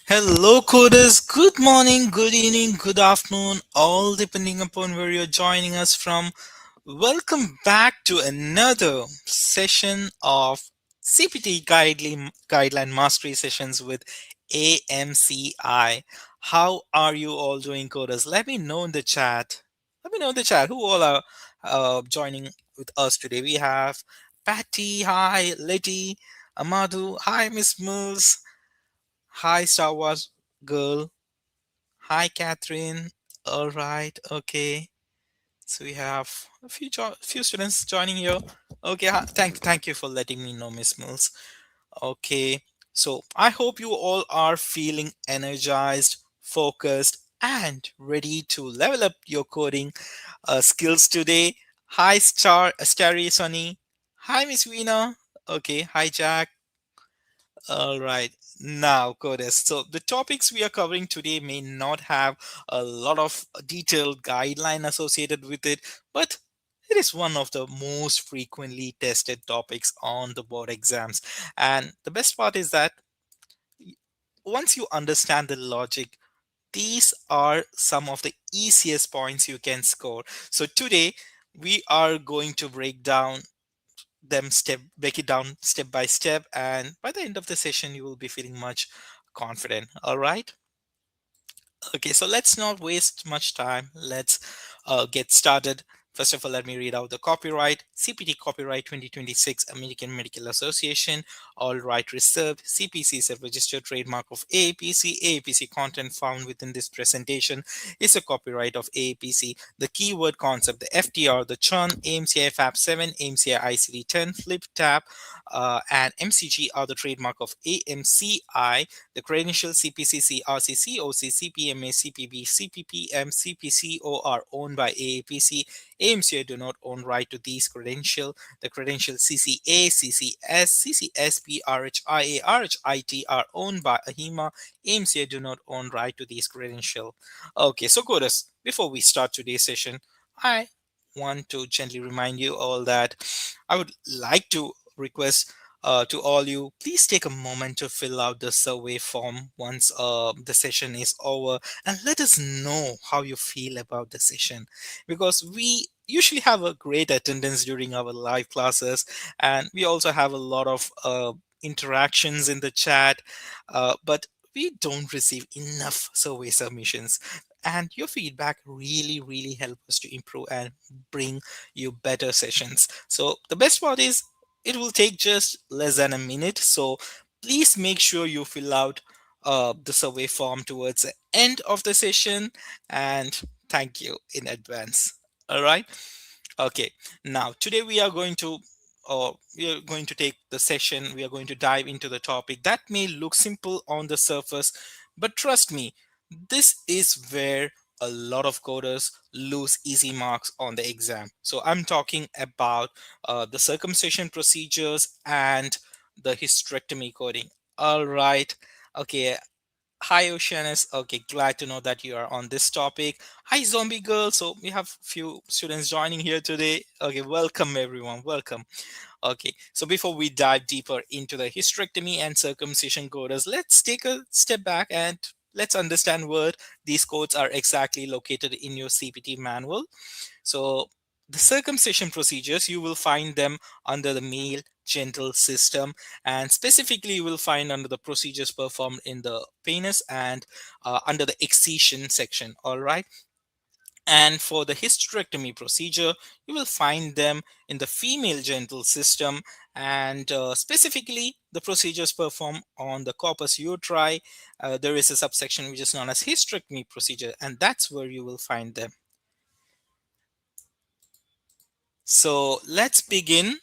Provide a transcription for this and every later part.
Hello, coders. Good morning, good evening, good afternoon, all depending upon where you're joining us from. Welcome back to another session of CPT Guideline Mastery Sessions with AMCI. How are you all doing, coders? Let me know in the chat. Let me know in the chat who all are joining with us today. We have Patty, hi, Letty, Amadou, hi, Miss Mills. Hi, Star Wars girl. Hi, Catherine. All right. Okay. So we have a few students joining here. Okay. Thank you for letting me know, Miss Mills. Okay. So I hope you all are feeling energized, focused, and ready to level up your coding skills today. Hi, Starry Sunny. Hi, Miss Veena. Okay. Hi, Jack. All right. Now, Codes. So the topics we are covering today may not have a lot of detailed guideline associated with it, but it is one of the most frequently tested topics on the board exams. And the best part is that once you understand the logic, these are some of the easiest points you can score. So today we are going to break it down step by step, and by the end of the session you will be feeling much confident. All right. Okay, so let's not waste much time. Let's get started. First of all, let me read out the copyright. CPT Copyright 2026, American Medical Association. All right reserved. CPC is a registered trademark of AAPC. AAPC content found within this presentation is a copyright of AAPC. The keyword concept, the FTR, the churn, AMCI FAB 7, AMCI ICD 10, flip tab, and MCG are the trademark of AMCI. The credentials CPC, CRC, COC, CPMA, CPB, CPPM, CPCO are owned by AAPC. AMCA do not own right to these credentials. The credentials CCA, CCS, CCSP, RHIA, RHIT are owned by AHIMA. AMCA do not own right to these credentials. Okay, so Godas, before we start today's session, I want to gently remind you all that I would like to request to all you, please take a moment to fill out the survey form once the session is over, and let us know how you feel about the session, because we usually have a great attendance during our live classes, and we also have a lot of interactions in the chat, but we don't receive enough survey submissions, and your feedback really help us to improve and bring you better sessions. So the best part is it will take just less than a minute. So please make sure you fill out the survey form towards the end of the session. And thank you in advance. All right. Okay. Now today we are going to take the session. We are going to dive into the topic that may look simple on the surface, but trust me, this is where a lot of coders lose easy marks on the exam. So I'm talking about the circumcision procedures and the hysterectomy coding. All right. Okay. Hi, Oceanus. Okay, glad to know that you are on this topic. Hi, Zombie Girl. So we have few students joining here today. Okay, welcome everyone. Welcome. Okay, so before we dive deeper into the hysterectomy and circumcision coders, let's take a step back and let's understand where these codes are exactly located in your CPT manual. So the circumcision procedures, you will find them under the male genital system, and specifically you will find under the procedures performed in the penis and under the excision section. All right. And for the hysterectomy procedure, you will find them in the female genital system, and specifically the procedures performed on the corpus uteri. There is a subsection which is known as hysterectomy procedure, and that's where you will find them. So let's begin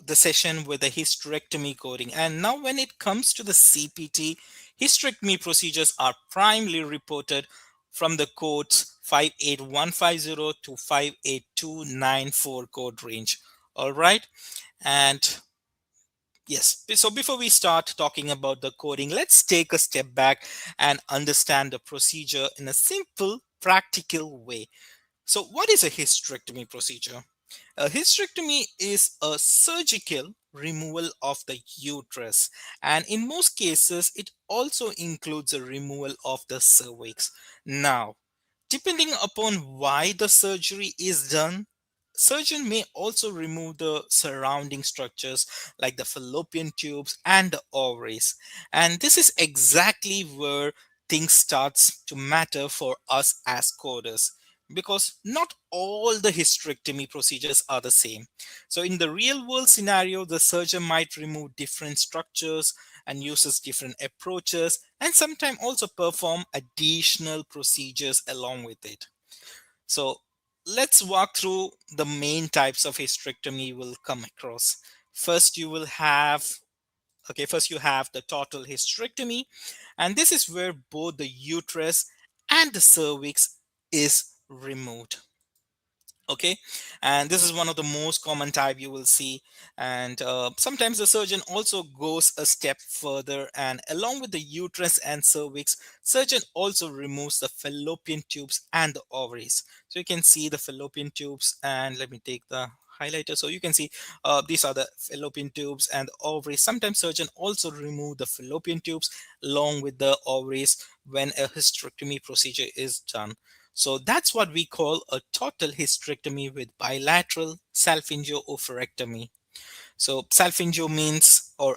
the session with the hysterectomy coding. And now when it comes to the CPT, hysterectomy procedures are primarily reported from the codes 58150 to 58294 code range. All right. And yes, so before we start talking about the coding, let's take a step back and understand the procedure in a simple, practical way. So what is a hysterectomy procedure? A hysterectomy is a surgical removal of the uterus, and in most cases, it also includes a removal of the cervix. Now, depending upon why the surgery is done, surgeon may also remove the surrounding structures like the fallopian tubes and the ovaries. And this is exactly where things starts to matter for us as coders, because not all the hysterectomy procedures are the same. So in the real world scenario, the surgeon might remove different structures and uses different approaches, and sometimes also perform additional procedures along with it. So let's walk through the main types of hysterectomy you will come across. First you will have first you have the total hysterectomy, and this is where both the uterus and the cervix is removed. Okay, and this is one of the most common type you will see. And sometimes the surgeon also goes a step further, and along with the uterus and cervix, surgeon also removes the fallopian tubes and the ovaries. So you can see the fallopian tubes, and let me take the highlighter so you can see these are the fallopian tubes and the ovaries. Sometimes surgeon also remove the fallopian tubes along with the ovaries when a hysterectomy procedure is done. So that's what we call a total hysterectomy with bilateral salpingio-oophorectomy. So salpingio means, or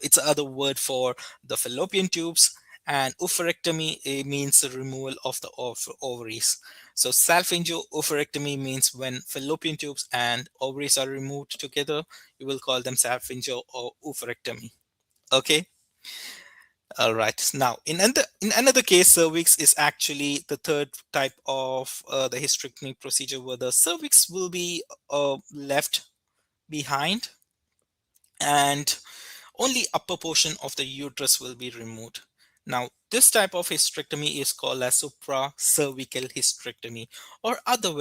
it's other word for the fallopian tubes, and oophorectomy means the removal of the ovaries. So salpingio-oophorectomy means when fallopian tubes and ovaries are removed together, you will call them salpingio or oophorectomy. Okay. All right. Now, in another case, cervix is actually the third type of the hysterectomy procedure, where the cervix will be left behind, and only upper portion of the uterus will be removed. Now, this type of hysterectomy is called as supracervical hysterectomy, or other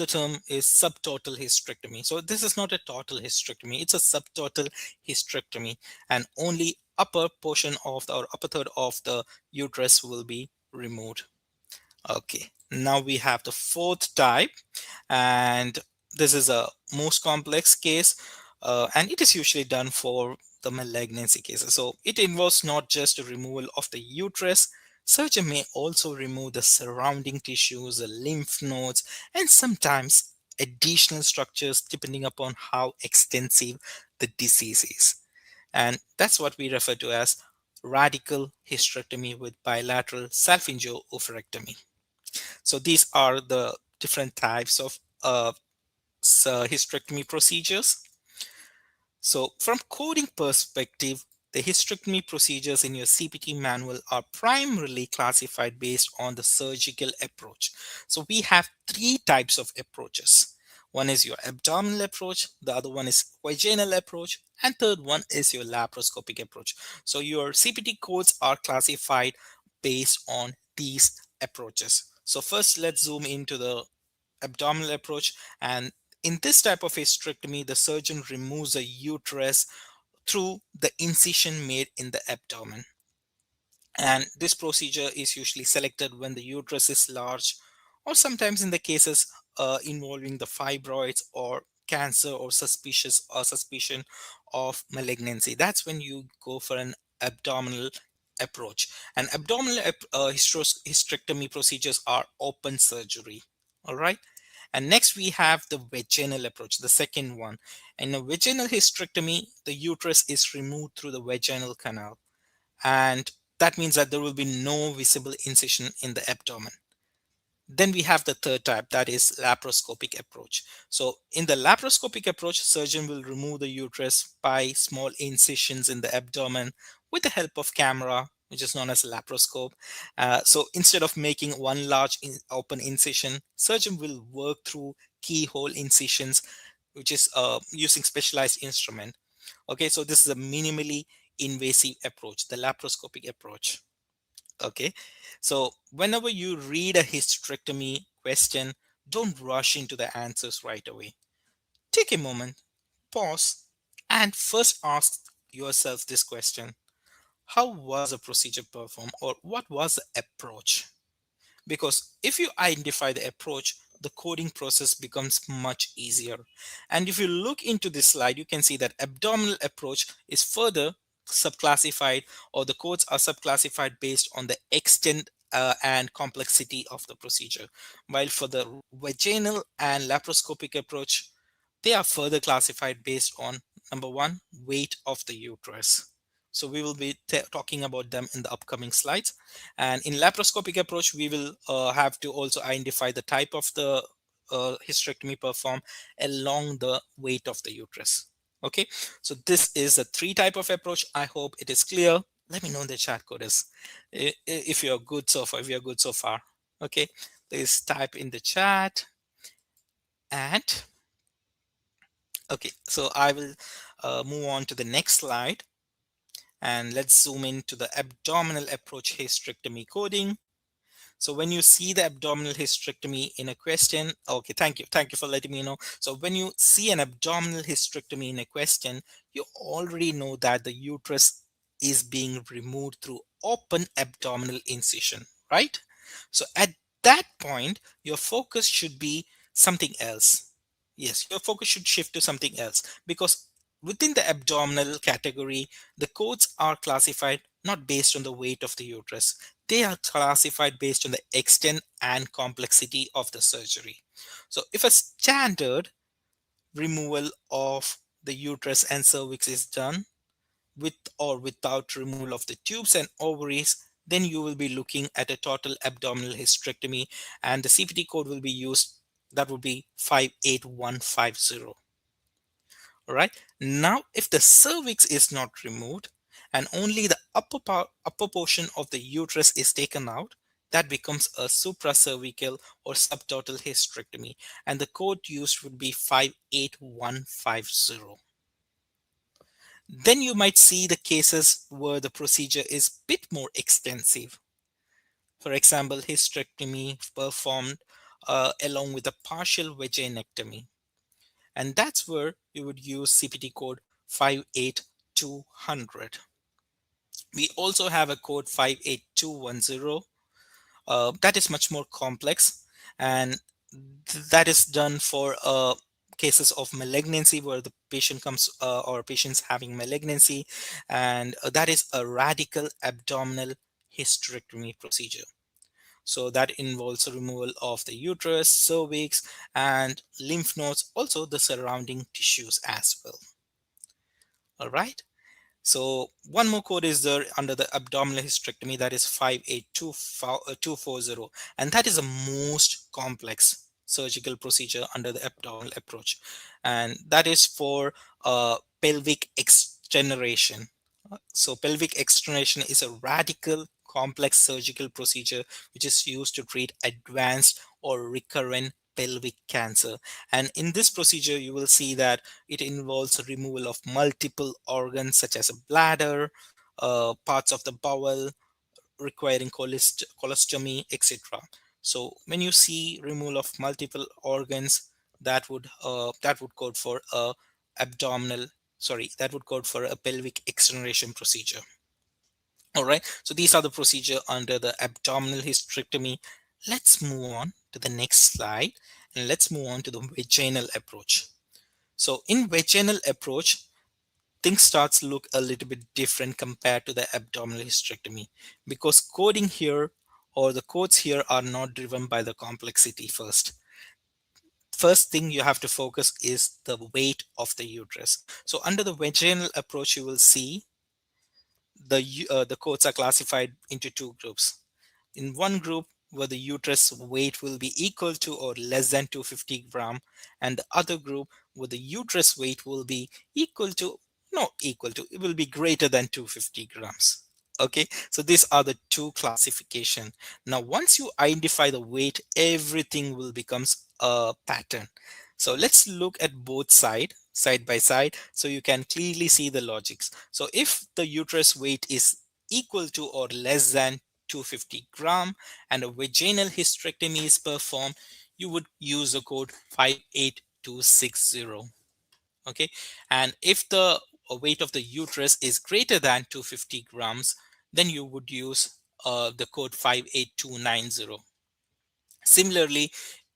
term is subtotal hysterectomy. So this is not a total hysterectomy; it's a subtotal hysterectomy, and only upper portion of the or upper third of the uterus will be removed. Okay, now we have the fourth type, and this is a most complex case, and it is usually done for the malignancy cases. So it involves not just the removal of the uterus. Surgeon may also remove the surrounding tissues, the lymph nodes, and sometimes additional structures depending upon how extensive the disease is. And that's what we refer to as radical hysterectomy with bilateral salpingio-oophorectomy. So these are the different types of hysterectomy procedures. So from coding perspective, the hysterectomy procedures in your CPT manual are primarily classified based on the surgical approach. So we have three types of approaches. One is your abdominal approach, the other one is vaginal approach, and third one is your laparoscopic approach. So your CPT codes are classified based on these approaches. So first let's zoom into the abdominal approach. And in this type of hysterectomy, the surgeon removes the uterus through the incision made in the abdomen. And this procedure is usually selected when the uterus is large, or sometimes in the cases involving the fibroids or cancer or suspicion of malignancy. That's when you go for an abdominal approach. And abdominal hysterectomy procedures are open surgery. All right. And next we have the vaginal approach, the second one. In a vaginal hysterectomy, the uterus is removed through the vaginal canal, and that means that there will be no visible incision in the abdomen. Then we have the third type, that is laparoscopic approach. So in the laparoscopic approach, surgeon will remove the uterus by small incisions in the abdomen with the help of camera, which is known as laparoscope. So instead of making one large open incision, surgeon will work through keyhole incisions, which is using specialized instrument. Okay, so this is a minimally invasive approach, the laparoscopic approach. Okay, so whenever you read a hysterectomy question, don't rush into the answers right away. Take a moment, pause, and first ask yourself this question: how was the procedure performed, or what was the approach? Because if you identify the approach, the coding process becomes much easier. And if you look into this slide, you can see that abdominal approach is further subclassified, or the codes are subclassified based on the extent and complexity of the procedure. While for the vaginal and laparoscopic approach, they are further classified based on number one, weight of the uterus. So we will be talking about them in the upcoming slides. And in laparoscopic approach, we will have to also identify the type of the hysterectomy performed along the weight of the uterus. Okay, so this is a three type of approach. I hope it is clear. Let me know in the chat code is if you're good so far. If you're good so far, okay, please type in the chat. And okay, so I will move on to the next slide, and let's zoom into the abdominal approach hysterectomy coding. So when you see the abdominal hysterectomy in a question, okay, thank you for letting me know. So when you see an abdominal hysterectomy in a question, you already know that the uterus is being removed through open abdominal incision, right? So at that point, your focus should be something else. Yes, your focus should shift to something else, because within the abdominal category, the codes are classified not based on the weight of the uterus. They are classified based on the extent and complexity of the surgery. So if a standard removal of the uterus and cervix is done with or without removal of the tubes and ovaries, then you will be looking at a total abdominal hysterectomy, and the CPT code will be used. That would be 58150. All right. Now, if the cervix is not removed and only the upper portion of the uterus is taken out, that becomes a supracervical or subtotal hysterectomy, and the code used would be 58150. Then you might see the cases where the procedure is a bit more extensive. For example, hysterectomy performed along with a partial vaginectomy. And that's where you would use CPT code 58200. We also have a code 58210 that is much more complex, and that is done for cases of malignancy where the patient comes or patients having malignancy, and that is a radical abdominal hysterectomy procedure. So that involves the removal of the uterus, cervix, and lymph nodes, also the surrounding tissues as well. All right. So one more code is there under the abdominal hysterectomy, that is 58240, and that is the most complex surgical procedure under the abdominal approach, and that is for pelvic extenuation. So pelvic extenuation is a radical complex surgical procedure which is used to treat advanced or recurrent pelvic cancer. And in this procedure, you will see that it involves removal of multiple organs such as a bladder, parts of the bowel requiring colostomy, etc. So when you see removal of multiple organs, that would code for a abdominal that would code for a pelvic extenuation procedure. All right, so these are the procedure under the abdominal hysterectomy. Let's move on to the next slide, and let's move on to the vaginal approach. So in vaginal approach, things starts look a little bit different compared to the abdominal hysterectomy, because coding here or the codes here are not driven by the complexity. First thing you have to focus is the weight of the uterus. So under the vaginal approach, you will see the codes are classified into two groups. In one group, where the uterus weight will be equal to or less than 250 gram, and the other group where the uterus weight will be equal to, not equal to, it will be greater than 250 grams. Okay, so these are the two classification. Now once you identify the weight, everything will becomes a pattern. So let's look at both side by side, so you can clearly see the logics. So if the uterus weight is equal to or less than 250 gram and a vaginal hysterectomy is performed, you would use the code 58260. Okay, and if the weight of the uterus is greater than 250 grams, then you would use the code 58290. Similarly,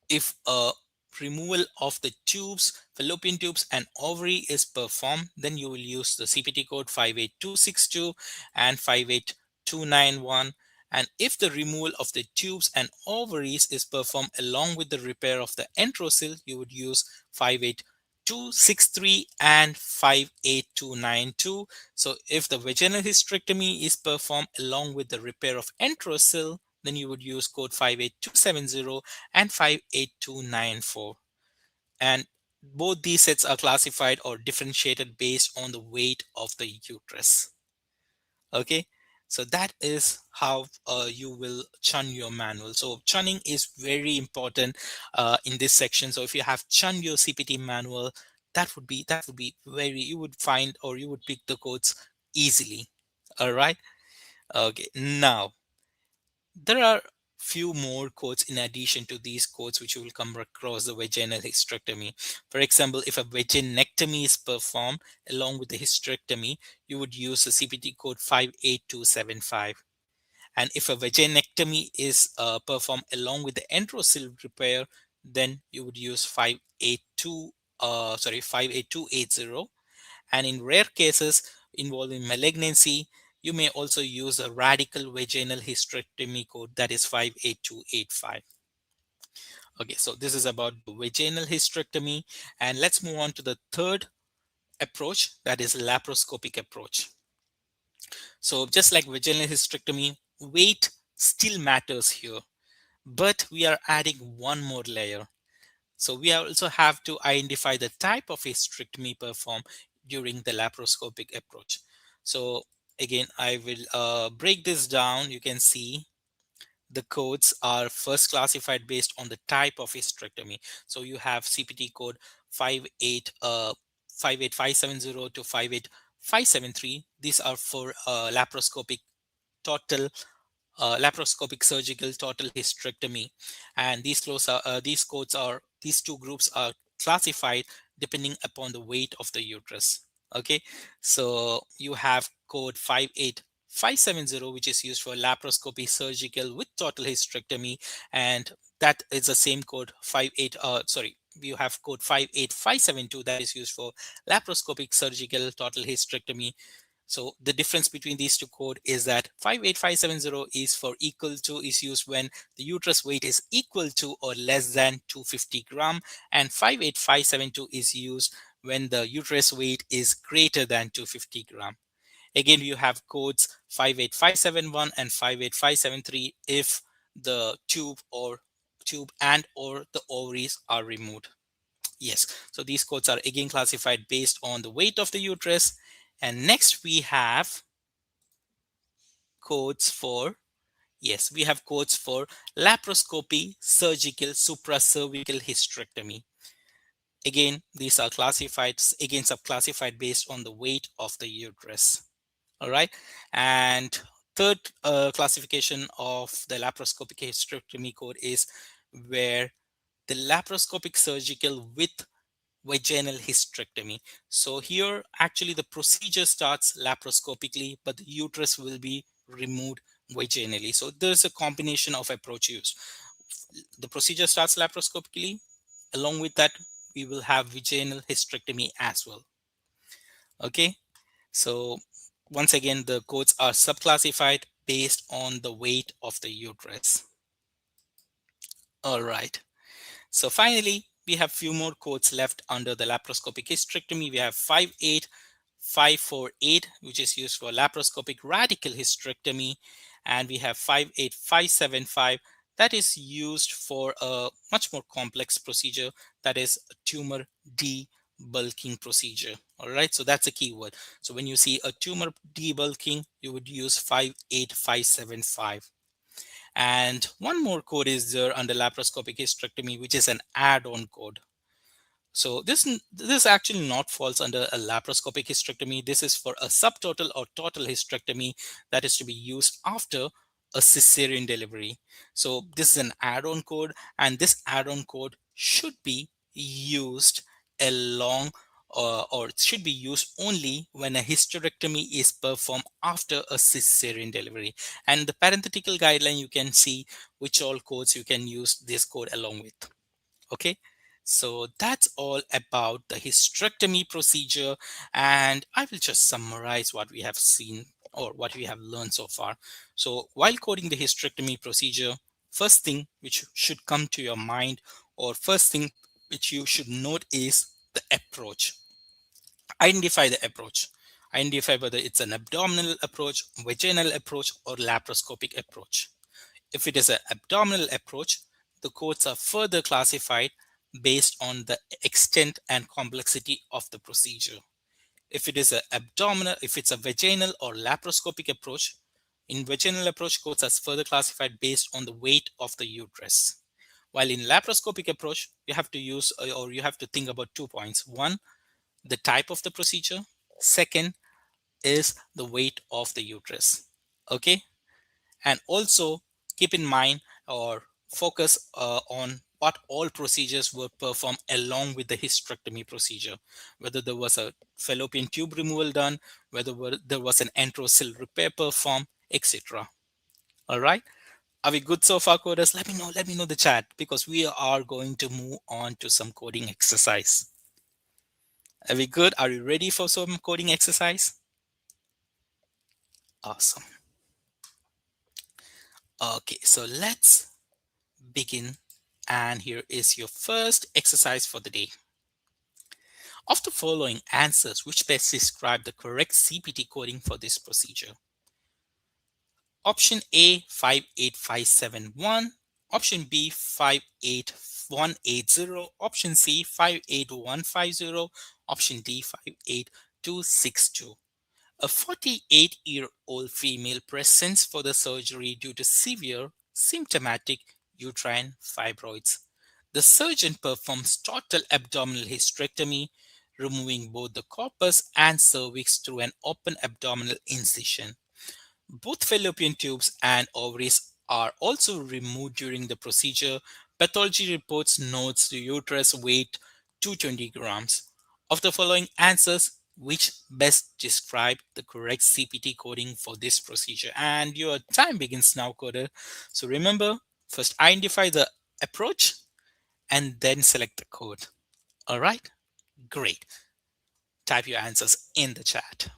If a removal of the tubes, fallopian tubes and ovary is performed, then you will use the CPT code 58262 and 58291. And if the removal of the tubes and ovaries is performed along with the repair of the enterocyl, you would use 58263 and 58292. So if the vaginal hysterectomy is performed along with the repair of enterocyl, then you would use code 58270 and 58294. And both these sets are classified or differentiated based on the weight of the uterus. Okay, so that is how you will chun your manual. So chunning is very important in this section. So if you have chun your CPT manual, that would be very, you would find or you would pick the codes easily. All right. Okay, now there are few more codes in addition to these codes which you will come across the vaginal hysterectomy. For example, if a vaginectomy is performed along with the hysterectomy, you would use the CPT code 58275. And if a vaginectomy is performed along with the enterocyl repair, then you would use 58280. And in rare cases involving malignancy, you may also use a radical vaginal hysterectomy code, that is 58285. Okay, so this is about the vaginal hysterectomy. And let's move on to the third approach, that is laparoscopic approach. So just like vaginal hysterectomy, weight still matters here, but we are adding one more layer. So we also have to identify the type of hysterectomy performed during the laparoscopic approach. So again, I will break this down. You can see the codes are first classified based on the type of hysterectomy. So you have CPT code 58570 to 58573. These are for laparoscopic total laparoscopic surgical total hysterectomy, and these two groups are classified depending upon the weight of the uterus. Okay, so you have code 58570, which is used for laparoscopy surgical with total hysterectomy, and that is the same code 58 sorry you have code 58572 that is used for laparoscopic surgical total hysterectomy. So the difference between these two code is that 58570 is for equal to is used when the uterus weight is equal to or less than 250 gram, and 58572 is used when the uterus weight is greater than 250 gram. Again, you have codes 58571 and 58573 if the tube and or the ovaries are removed. Yes, so these codes are again classified based on the weight of the uterus. And next we have codes for, yes, we have codes for laparoscopy surgical supracervical hysterectomy. Again, these are classified, again subclassified based on the weight of the uterus. All right. And third classification of the laparoscopic hysterectomy code is where the laparoscopic surgical with vaginal hysterectomy. So here actually the procedure starts laparoscopically, but the uterus will be removed vaginally. So there's a combination of approach used. The procedure starts laparoscopically. Along with that, we will have vaginal hysterectomy as well. Okay. So once again, the codes are subclassified based on the weight of the uterus. All right. So finally, we have few more codes left under the laparoscopic hysterectomy. We have 58548, which is used for laparoscopic radical hysterectomy, and we have 58575 that is used for a much more complex procedure, that is a tumor debulking procedure. All right, so that's a keyword. So when you see a tumor debulking, you would use 58575. And one more code is there under laparoscopic hysterectomy, which is an add-on code. So this actually not falls under a laparoscopic hysterectomy. This is for a subtotal or total hysterectomy that is to be used after a cesarean delivery. So this is an add-on code, and this add-on code should be used along or it should be used only when a hysterectomy is performed after a cesarean delivery. And the parenthetical guideline, you can see which all codes you can use this code along with. Okay, so that's all about the hysterectomy procedure, and I will just summarize what we have seen or what we have learned so far. So while coding the hysterectomy procedure, first thing which should come to your mind, or first thing which you should note, is the approach. Identify the approach. Identify whether it's an abdominal approach, vaginal approach, or laparoscopic approach. If it is an abdominal approach, the codes are further classified based on the extent and complexity of the procedure. If it is a abdominal, if it's a vaginal or laparoscopic approach, in vaginal approach, codes are further classified based on the weight of the uterus. While in laparoscopic approach, you have to use or you have to think about 2 points. One, the type of the procedure. Second is the weight of the uterus. Okay, and also keep in mind or focus on what all procedures were performed along with the hysterectomy procedure, whether there was a fallopian tube removal done, whether there was an enterocyl repair performed, etc. All right, are we good so far, coders? Let me know the chat, because we are going to move on to some coding exercise. Are we good? Are you ready for some coding exercise? Awesome. Okay, so let's begin. And here is your first exercise for the day. Of the following answers, which best describe the correct CPT coding for this procedure? Option A, 58571. Option B, 58180. Option C, 58150. Option D, 58262. A 48-year-old female presents for the surgery due to severe symptomatic uterine fibroids. The surgeon performs total abdominal hysterectomy, removing both the corpus and cervix through an open abdominal incision. Both fallopian tubes and ovaries are also removed during the procedure. Pathology reports notes the uterus weight 220 grams. Of the following answers, which best describe the correct CPT coding for this procedure? And your time begins now, coder. So remember, first identify the approach and then select the code. All right, great. Type your answers in the chat.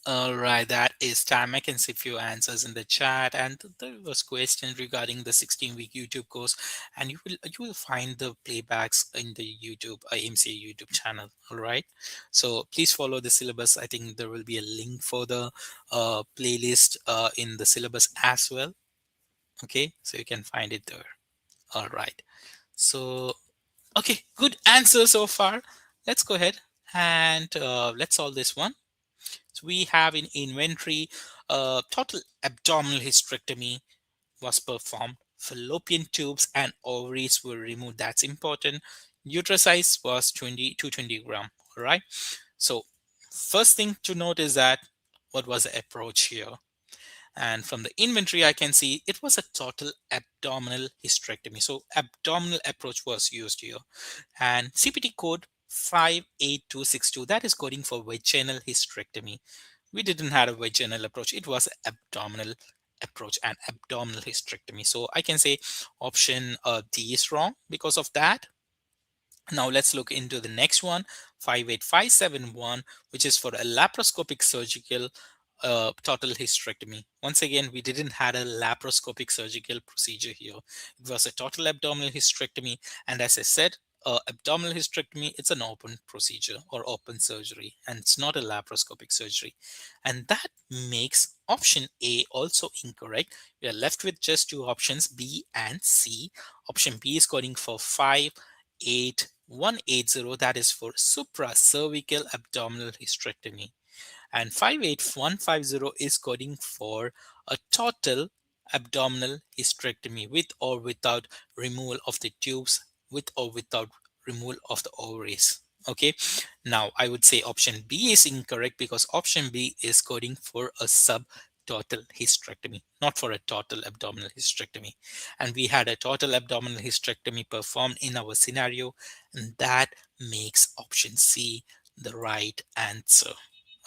All right, that is time. I can see few answers in the chat, and there was question regarding the 16-week YouTube course, and you will find the playbacks in the YouTube AMCA YouTube channel. All right, so please follow the syllabus. I think there will be a link for the playlist in the syllabus as well. Okay, so you can find it there. All right, so okay, good answer so far. Let's go ahead and let's solve this one. So we have in inventory, total abdominal hysterectomy was performed. Fallopian tubes and ovaries were removed. That's important. Uterus size was 220 gram. All right. So first thing to note is that what was the approach here? And from the inventory, I can see it was a total abdominal hysterectomy. So abdominal approach was used here. And CPT code 58262, that is coding for vaginal hysterectomy. We didn't have a vaginal approach. It was abdominal approach and abdominal hysterectomy. So I can say option D is wrong because of that. Now let's look into the next one, 58571, which is for a laparoscopic surgical total hysterectomy. Once again, we didn't had a laparoscopic surgical procedure here. It was a total abdominal hysterectomy, and as I said, abdominal hysterectomy, it's an open procedure or open surgery, and it's not a laparoscopic surgery. And that makes option A also incorrect. We are left with just two options, B and C. Option B is coding for 58180, that is for supracervical abdominal hysterectomy, and 58150 is coding for a total abdominal hysterectomy with or without removal of the tubes, with or without removal of the ovaries. Okay, now I would say option B is incorrect because option B is coding for a subtotal hysterectomy, not for a total abdominal hysterectomy. And we had a total abdominal hysterectomy performed in our scenario, and that makes option C the right answer.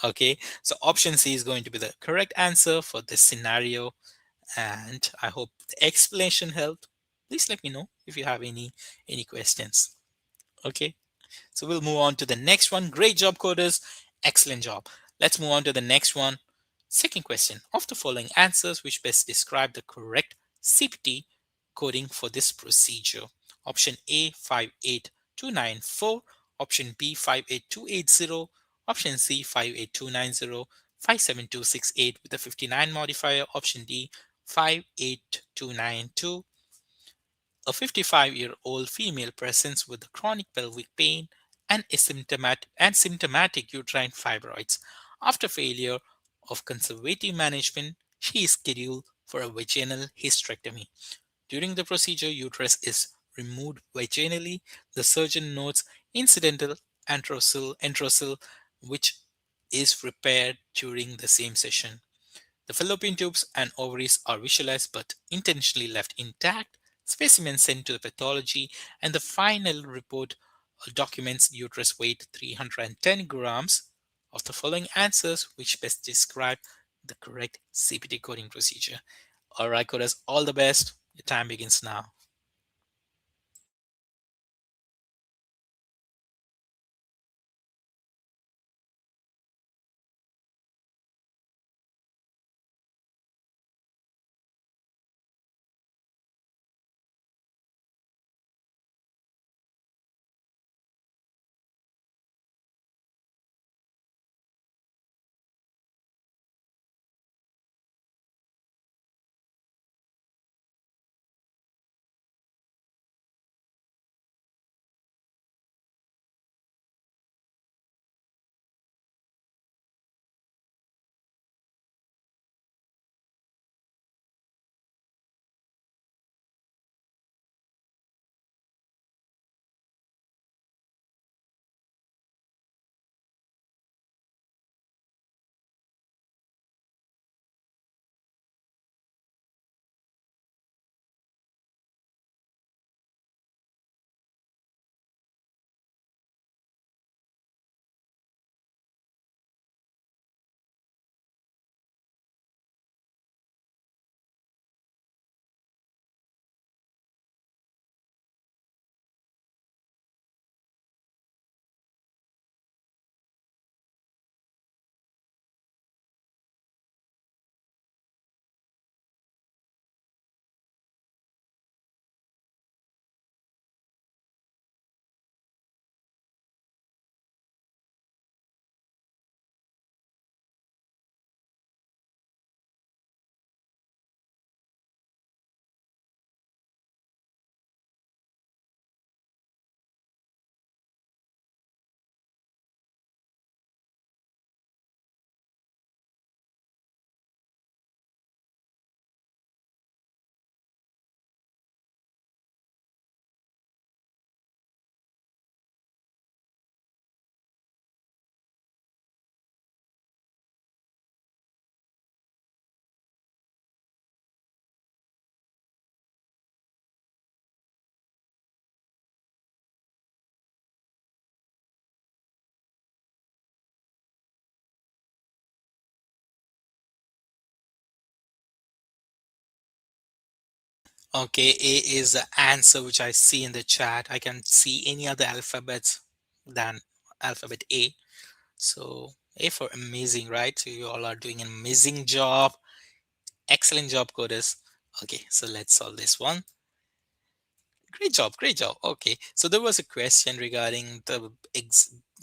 Okay, so option C is going to be the correct answer for this scenario, and I hope the explanation helped. Please let me know if you have any questions. Okay, so we'll move on to the next one. Great job, coders. Excellent job. Let's move on to the next one. Second question. Of the following answers, which best describe the correct CPT coding for this procedure? Option A, 58294. Option B, 58280. Option C, 58290. 57268 with a 59 modifier. Option D, 58292. A 55-year-old female presents with chronic pelvic pain and symptomatic uterine fibroids. After failure of conservative management, she is scheduled for a vaginal hysterectomy. During the procedure, uterus is removed vaginally. The surgeon notes incidental enterocyl, which is repaired during the same session. The fallopian tubes and ovaries are visualized but intentionally left intact. Specimens sent to the pathology, and the final report documents uterus weight 310 grams. Of the following answers, which best describe the correct CPT coding procedure? All right, coders, all the best. Your time begins now. Okay, A is the answer which I see in the chat. I can see any other alphabets than alphabet A. So A for amazing, right? So you all are doing an amazing job. Excellent job, coders. Okay, so let's solve this one. Great job, great job. Okay, so there was a question regarding the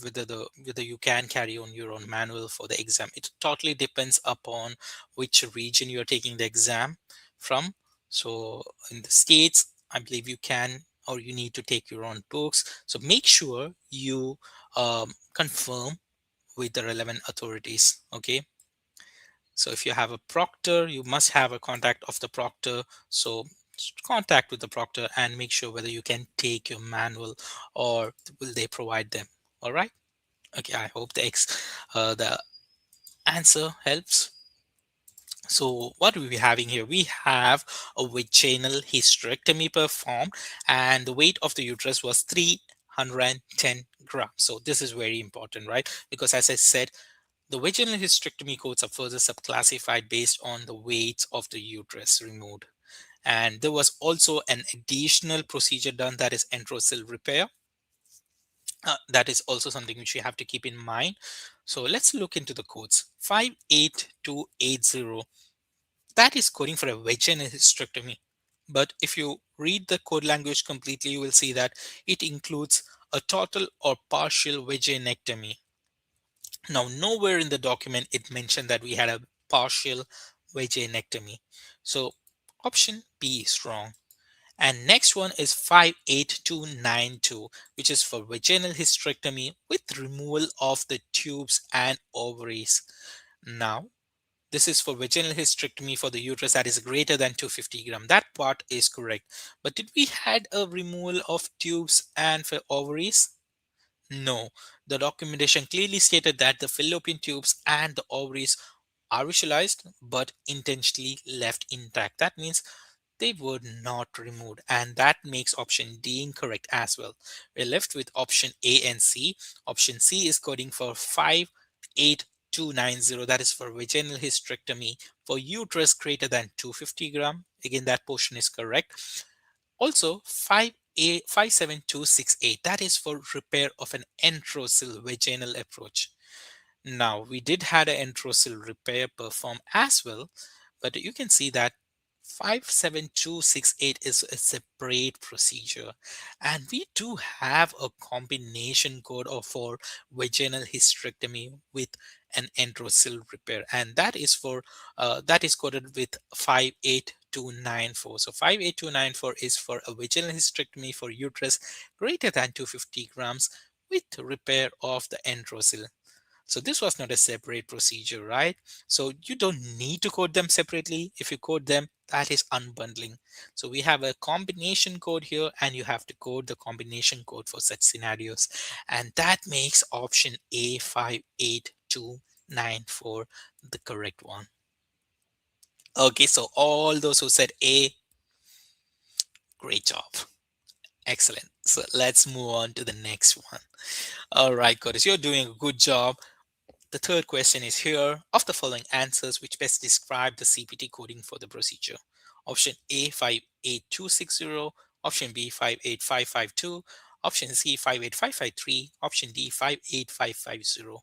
whether you can carry on your own manual for the exam. It totally depends upon which region you're taking the exam from. So in the states, I believe you can or you need to take your own books. So make sure you confirm with the relevant authorities. Okay, so if you have a proctor, you must have a contact of the proctor. So contact with the proctor and make sure whether you can take your manual or will they provide them. All right. Okay. I hope the answer helps. So what are we having here? We have a vaginal hysterectomy performed and the weight of the uterus was 310 grams. So this is very important, right? Because as I said, the vaginal hysterectomy codes are further subclassified based on the weight of the uterus removed. And there was also an additional procedure done, that is enterosil repair. That is also something which you have to keep in mind. So let's look into the codes. 58280, that is coding for a vaginal hysterectomy. But if you read the code language completely, you will see that it includes a total or partial vaginectomy. Now, nowhere in the document it mentioned that we had a partial vaginectomy. So option B is wrong. And next one is 58292, which is for vaginal hysterectomy with removal of the tubes and ovaries. Now, this is for vaginal hysterectomy for the uterus that is greater than 250 gram. That part is correct. But did we had a removal of tubes and for ovaries? No, the documentation clearly stated that the fallopian tubes and the ovaries are visualized but intentionally left intact. That means they were not removed, and that makes option D incorrect as well. We're left with option A and C. Option C is coding for 58290, that is for vaginal hysterectomy for uterus greater than 250 gram. Again, that portion is correct. Also, 57268, that is for repair of an enterosil vaginal approach. Now, we did had an enterosil repair performed as well, but you can see that 57268 is a separate procedure, and we do have a combination code for vaginal hysterectomy with an enterosil repair, and that is coded with 58294. So 58294 is for a vaginal hysterectomy for uterus greater than 250 grams with repair of the enterosil. So this was not a separate procedure, right? So you don't need to code them separately. If you code them, that is unbundling. So we have a combination code here, and you have to code the combination code for such scenarios. And that makes option A 58294 the correct one. Okay, so all those who said A, great job. Excellent. So let's move on to the next one. All right, Curtis, you're doing a good job. The third question is here. Of the following answers, which best describe the CPT coding for the procedure? Option A 58260, option B 58552, option C 58553, option D 58550.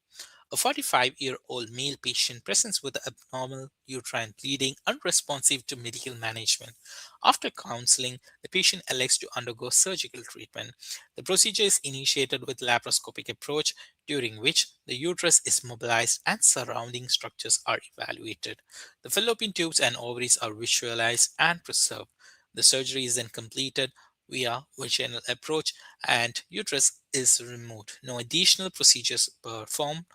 A 45-year-old male patient presents with abnormal uterine bleeding unresponsive to medical management. After counseling, the patient elects to undergo surgical treatment. The procedure is initiated with laparoscopic approach, during which the uterus is mobilized and surrounding structures are evaluated. The fallopian tubes and ovaries are visualized and preserved. The surgery is then completed via vaginal approach and uterus is removed. No additional procedures performed.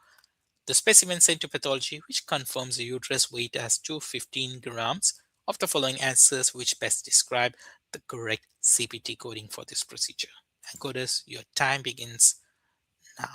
The specimen sent to pathology, which confirms the uterus weight as 215 grams. Of the following answers, which best describe the correct CPT coding for this procedure? And coders, your time begins now.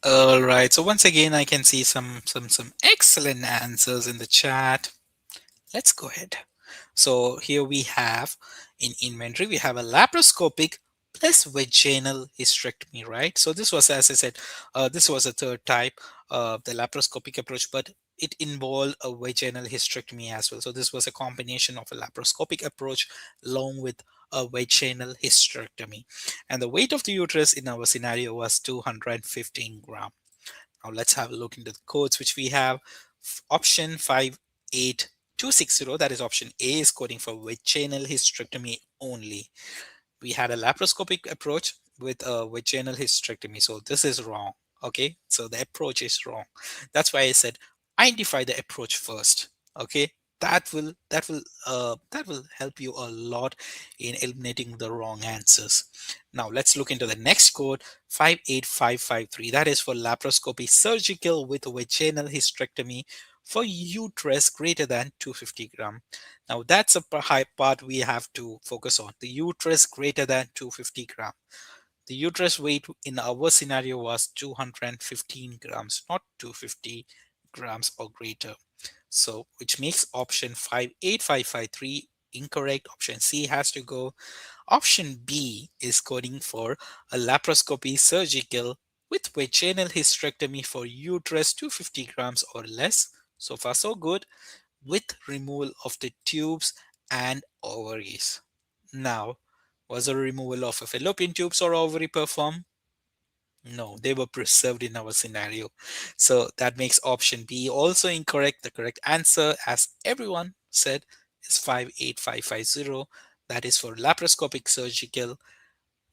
All right. So once again, I can see some excellent answers in the chat. Let's go ahead. So here we have in inventory, we have a laparoscopic plus vaginal hysterectomy, right? So this was, as I said, this was a third type, the laparoscopic approach, but it involved a vaginal hysterectomy as well. So this was a combination of a laparoscopic approach along with a vaginal hysterectomy. And the weight of the uterus in our scenario was 215 grams. Now let's have a look into the codes which we have. Option 58260, that is option A, is coding for vaginal hysterectomy only. We had a laparoscopic approach with a vaginal hysterectomy, so this is wrong. Okay, so the approach is wrong. That's why I said identify the approach first. Okay, that will help you a lot in eliminating the wrong answers. Now let's look into the next code, 58553. That is for laparoscopy surgical with vaginal hysterectomy for uterus greater than 250 gram. Now that's a high part we have to focus on. The uterus greater than 250 gram. The uterus weight in our scenario was 215 grams, not 250 grams or greater. So which makes option 58553 incorrect. Option C has to go. Option B is coding for a laparoscopy surgical with vaginal hysterectomy for uterus 250 grams or less. So far so good, with removal of the tubes and ovaries. Now, was a removal of a fallopian tubes or ovary performed? No, they were preserved in our scenario. So that makes option B also incorrect. The correct answer, as everyone said, is 58550. That is for laparoscopic surgical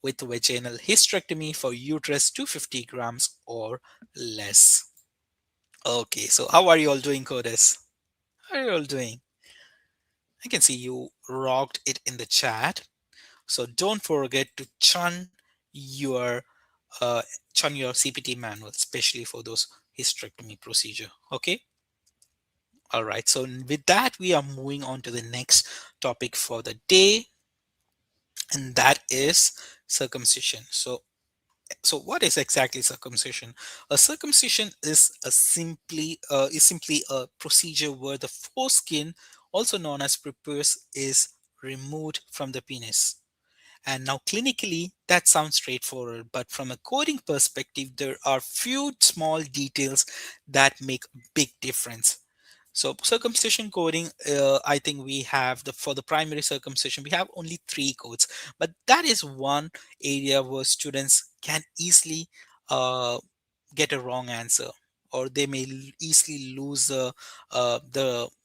with vaginal hysterectomy for uterus 250 grams or less. Okay, so how are you all doing, Codes? How are you all doing? I can see you rocked it in the chat. So don't forget to your uh, chun your CPT manual, especially for those hysterectomy procedure. Okay. All right. So with that, we are moving on to the next topic for the day, and that is circumcision. So what is exactly circumcision? A circumcision is simply a procedure where the foreskin, also known as prepuce, is removed from the penis. And now clinically, that sounds straightforward, but from a coding perspective, there are few small details that make a big difference. So circumcision coding, I think we have for the primary circumcision, we have only three codes, but that is one area where students can easily uh, get a wrong answer, or they may easily lose the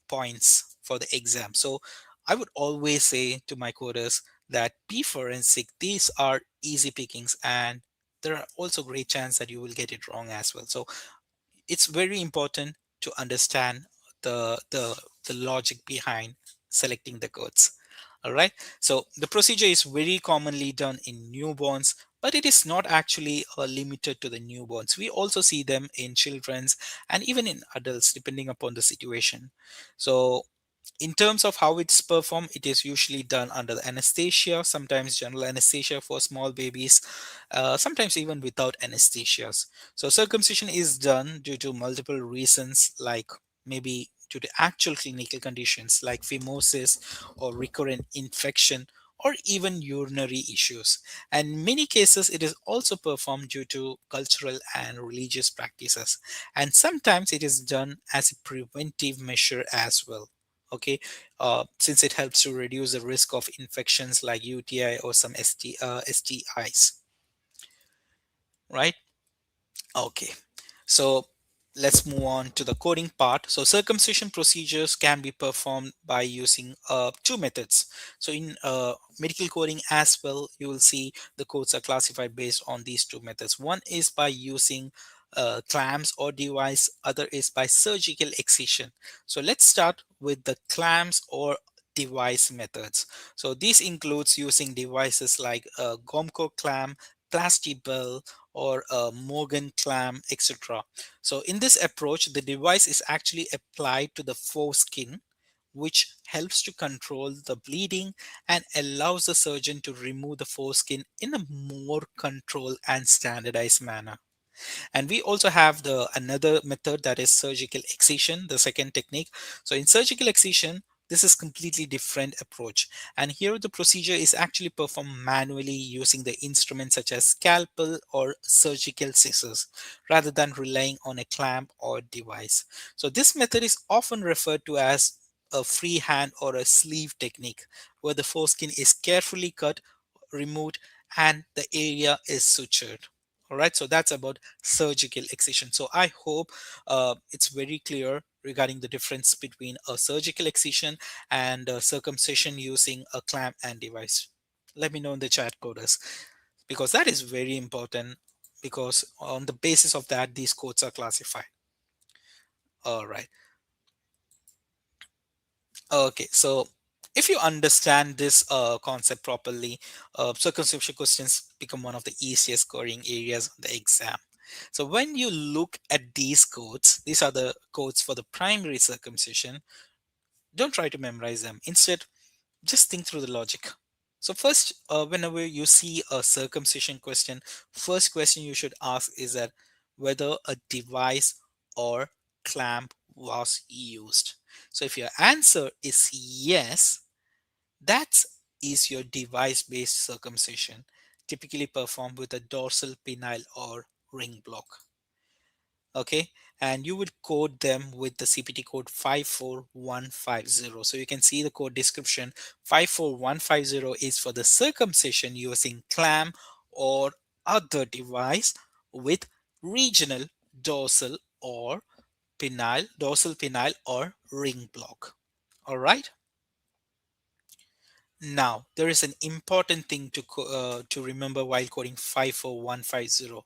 points for the exam. So I would always say to my coders that be forensic. These are easy pickings, and there are also great chance that you will get it wrong as well. So it's very important to understand the logic behind selecting the codes. All right, so the procedure is very commonly done in newborns, but it is not actually limited to the newborns. We also see them in children's and even in adults depending upon the situation. So in terms of how it's performed, it is usually done under the anesthesia, sometimes general anesthesia for small babies, sometimes even without anesthesias. So circumcision is done due to multiple reasons, like maybe due to actual clinical conditions like phimosis or recurrent infection or even urinary issues. And in many cases, it is also performed due to cultural and religious practices. And sometimes it is done as a preventive measure as well. Okay, since it helps to reduce the risk of infections like UTI or some STIs, right? Okay, so let's move on to the coding part. So circumcision procedures can be performed by using two methods. So in medical coding as well, you will see the codes are classified based on these two methods. One is by using clamps or device, other is by surgical excision. So let's start with the clamps or device methods. So this includes using devices like a Gomco clamp, Plastibell, or a Morgan clamp, etc. So in this approach, the device is actually applied to the foreskin, which helps to control the bleeding and allows the surgeon to remove the foreskin in a more controlled and standardized manner. And we also have the another method, that is surgical excision, the second technique. So in surgical excision, this is completely different approach. And here the procedure is actually performed manually using the instruments such as scalpel or surgical scissors rather than relying on a clamp or device. So this method is often referred to as a free hand or a sleeve technique, where the foreskin is carefully cut, removed, and the area is sutured. All right, so that's about surgical excision. So I hope it's very clear regarding the difference between a surgical excision and circumcision using a clamp and device. Let me know in the chat, coders, because that is very important, because on the basis of that these codes are classified. All right. Okay, so if you understand this concept properly, circumcision questions become one of the easiest scoring areas on the exam. So when you look at these codes, these are the codes for the primary circumcision. Don't try to memorize them. Instead, just think through the logic. So first, whenever you see a circumcision question, first question you should ask is that whether a device or clamp was used. So if your answer is yes, that is your device-based circumcision, typically performed with a dorsal penile or ring block. Okay, and you would code them with the CPT code 54150. So you can see the code description. 54150 is for the circumcision using clamp or other device with regional dorsal or dorsal penile or ring block. All right. Now, there is an important thing to remember while coding 54150.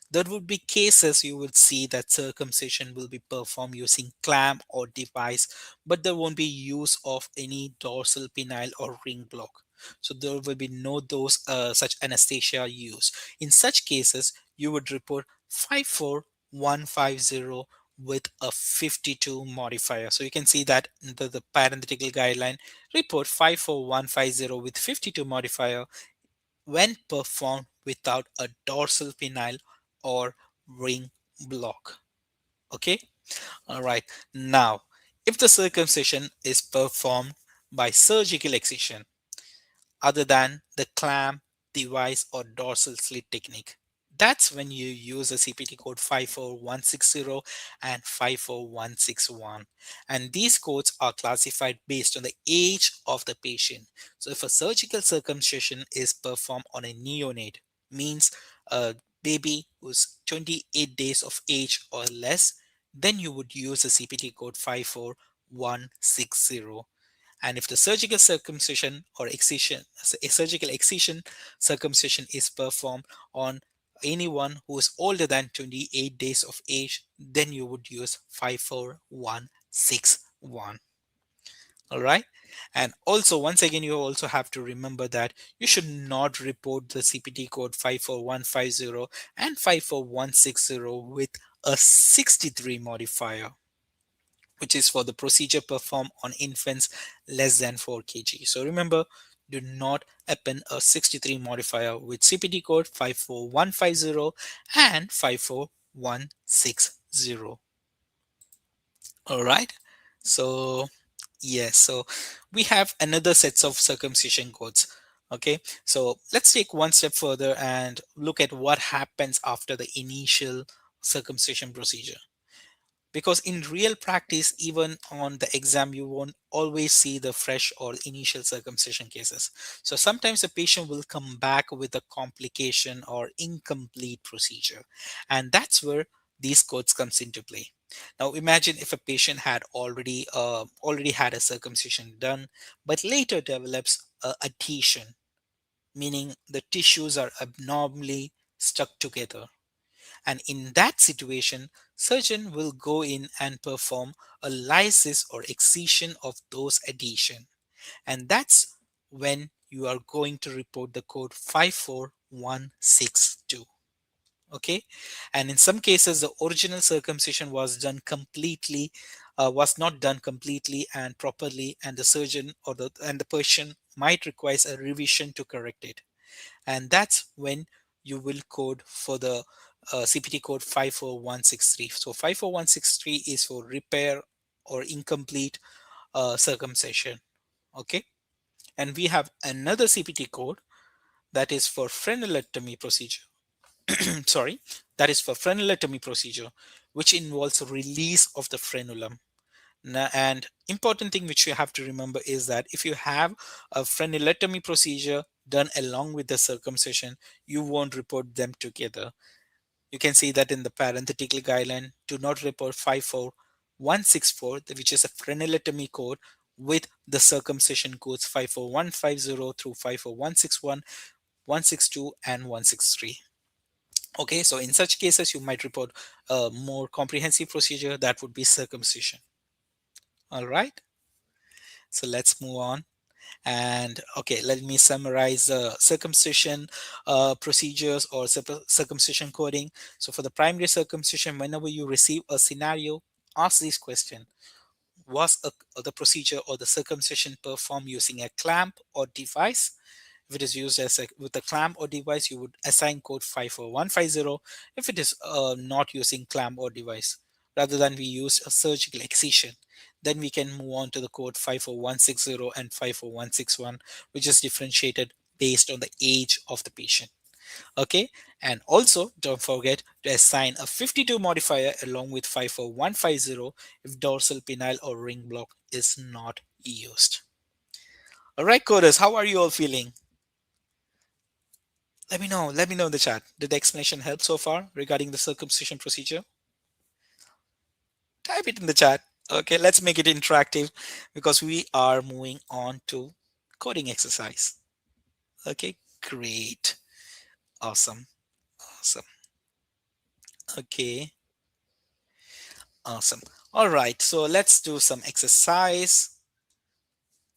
There would be cases you would see that circumcision will be performed using clamp or device, but there won't be use of any dorsal penile or ring block. So there will be no those such anesthesia used. In such cases, you would report 54150 with a 52 modifier. So you can see that in the parenthetical guideline, report 54150 with 52 modifier when performed without a dorsal penile or ring block. Okay, all right. Now, if the circumcision is performed by surgical excision other than the clamp, device, or dorsal slit technique, that's when you use a CPT code 54160 and 54161. And these codes are classified based on the age of the patient. So if a surgical circumcision is performed on a neonate, means a baby who's 28 days of age or less, then you would use a CPT code 54160. And if the surgical circumcision or excision, a surgical excision circumcision is performed on anyone who is older than 28 days of age, then you would use 54161. All right. And also, once again, you also have to remember that you should not report the CPT code 54150 and 54160 with a 63 modifier, which is for the procedure performed on infants less than 4 kg. So remember, do not append a 63 modifier with CPT code 54150 and 54160. All right. So yes, so we have another sets of circumcision codes. Okay, so let's take one step further and look at what happens after the initial circumcision procedure, because in real practice, even on the exam, you won't always see the fresh or initial circumcision cases. So sometimes a patient will come back with a complication or incomplete procedure, and that's where these codes comes into play. Now imagine if a patient had already had a circumcision done, but later develops a adhesion, meaning the tissues are abnormally stuck together. And in that situation, surgeon will go in and perform a lysis or excision of those adhesion. And that's when you are going to report the code 54162. Okay, and in some cases the original circumcision was not done completely and properly, and the surgeon and the patient might require a revision to correct it. And that's when you will code for the CPT code 54163. So 54163 is for repair or incomplete circumcision. Okay. And we have another CPT code that is for frenulectomy procedure. Sorry, that is for frenulectomy procedure, which involves release of the frenulum. And important thing which you have to remember is that if you have a frenulectomy procedure done along with the circumcision, you won't report them together. You can see that in the parenthetical guideline, do not report 54164, which is a frenulectomy code, with the circumcision codes 54150 through 54161, 162, and 163. Okay, so in such cases, you might report a more comprehensive procedure that would be circumcision. All right, so let's move on. And okay, let me summarize the circumcision procedures or circumcision coding. So for the primary circumcision, whenever you receive a scenario, ask this question: was the procedure or the circumcision performed using a clamp or device? If it is used with a clamp or device, you would assign code 54150. If it is not using clamp or device, rather than we use a surgical excision, then we can move on to the code 54160 and 54161, which is differentiated based on the age of the patient. Okay, and also don't forget to assign a 52 modifier along with 54150 if dorsal penile or ring block is not used. All right, coders, how are you all feeling? Let me know in the chat. Did the explanation help so far regarding the circumcision procedure? Type it in the chat. Okay, let's make it interactive because we are moving on to coding exercise. Okay, great. Awesome. Awesome. Okay, awesome. All right, so let's do some exercise.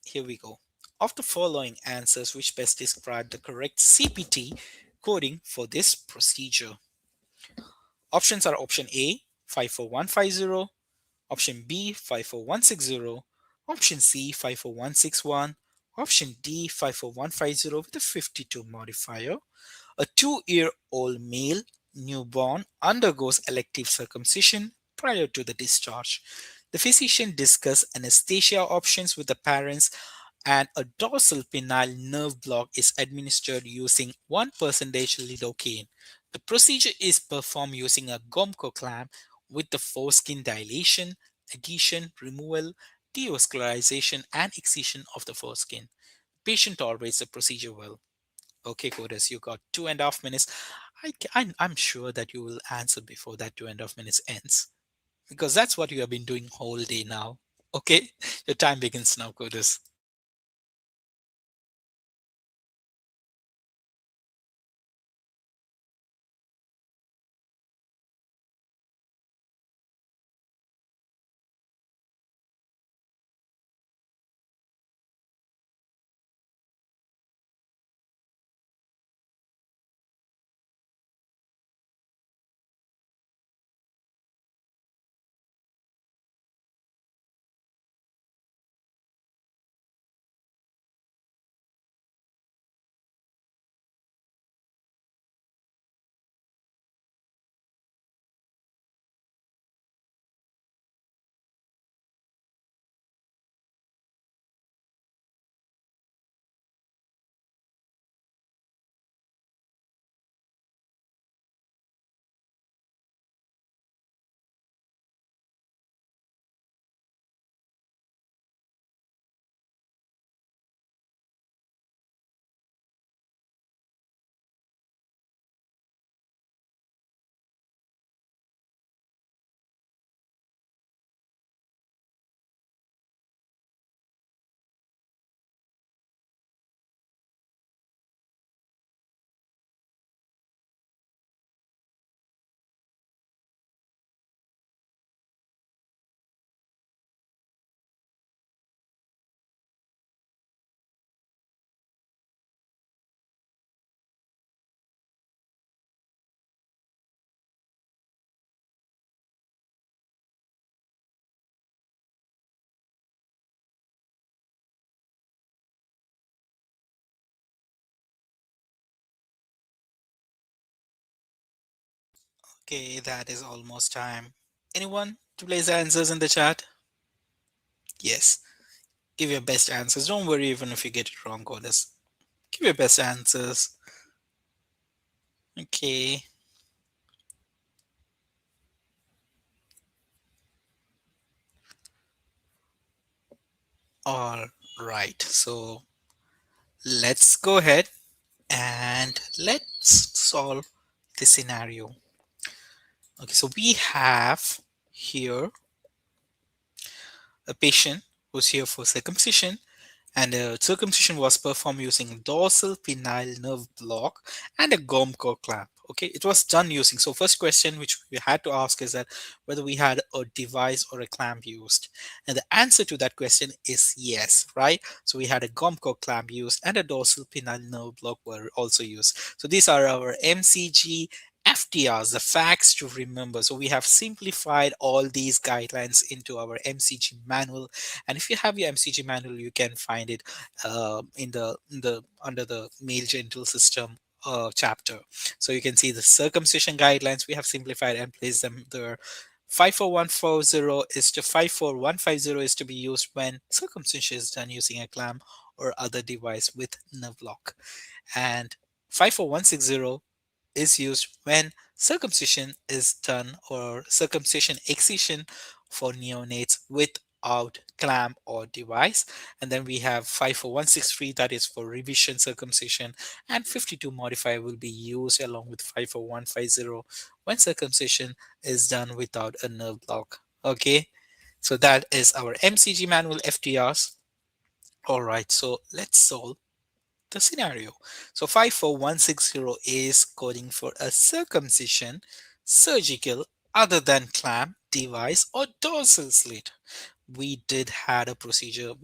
Here we go. Of the following answers, which best describe the correct CPT coding for this procedure? Options are option A, 54150, option B, 54160, option C, 54161, option D, 54150 with a 52 modifier. A 2-year-old male newborn undergoes elective circumcision prior to the discharge. The physician discusses anesthesia options with the parents, and a dorsal penile nerve block is administered using 1% lidocaine. The procedure is performed using a Gomco clamp with the foreskin dilation, adhesion, removal, devascularization, and excision of the foreskin. Patient tolerates the procedure well. Okay, coders, you got 2.5 minutes. I'm sure that you will answer before that 2.5 minutes ends because that's what you have been doing whole day now. Okay, your time begins now, coders. Okay, that is almost time. Anyone to place the answers in the chat? Yes. Give your best answers. Don't worry even if you get it wrong, Goddess. Give your best answers. Okay. All right. So let's go ahead and let's solve the scenario. Okay, so we have here a patient who's here for circumcision, and circumcision was performed using dorsal penile nerve block and a Gomco clamp. Okay, it was done using. So first question which we had to ask is that whether we had a device or a clamp used, and the answer to that question is yes, right? So we had a Gomco clamp used and a dorsal penile nerve block were also used. So these are our MCG FTRs, the facts to remember. So we have simplified all these guidelines into our MCG manual, and if you have your MCG manual, you can find it in the under the male genital system chapter. So you can see the circumcision guidelines. We have simplified and placed them there. 54140 is to 54150 is to be used when circumcision is done using a clamp or other device with nerve block, and 54160 is used when circumcision is done or circumcision excision for neonates without clamp or device. And then we have 54163, that is for revision circumcision, and 52 modifier will be used along with 54150 when circumcision is done without a nerve block. Okay, so that is our MCG manual FTRs. All right, so let's solve the scenario. So 54160 is coding for a circumcision surgical other than clamp, device, or dorsal slit. We had a procedure